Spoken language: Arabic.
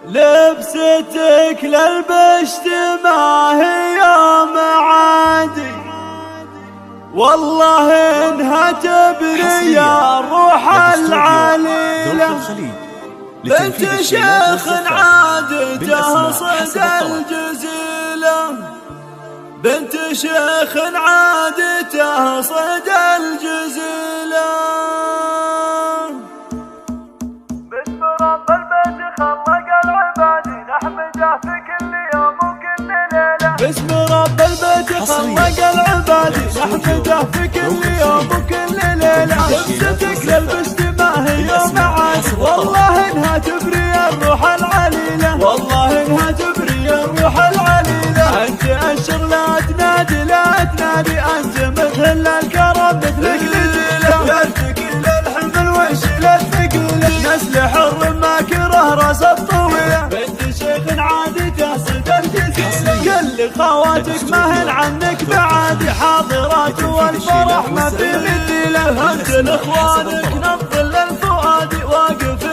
لبستك للبشت ما هي معادي، والله انها تبري يا الروح العليلة. بنت شيخ عادته صدى الجزيلة، بنت شيخ عادته صدى الجزيلة. باسم رب البيت خلق العباد نحمده في كل يوم وكل ليلة. باسم رب البيت خلق العباد نحمده في كل يوم وكل ليلة. لبستك للبست ما هي معادي، والله انها تبري الروح العليلة، والله انها تبري الروح العليلة. انت اشر لا تنادي لا تنادي، انت مثل الكرم مثلك نزيلة. يرتك للحمل ويشيل الثقيلة، نسل حر ما كره راس الطويلة. بنت شيخ عادته صدى الجزيلة، كل خواتك ما هن عنك بعادي، حاضرات والفرح ما في مثيله. انت لاخوانك نبض للفؤاد واقف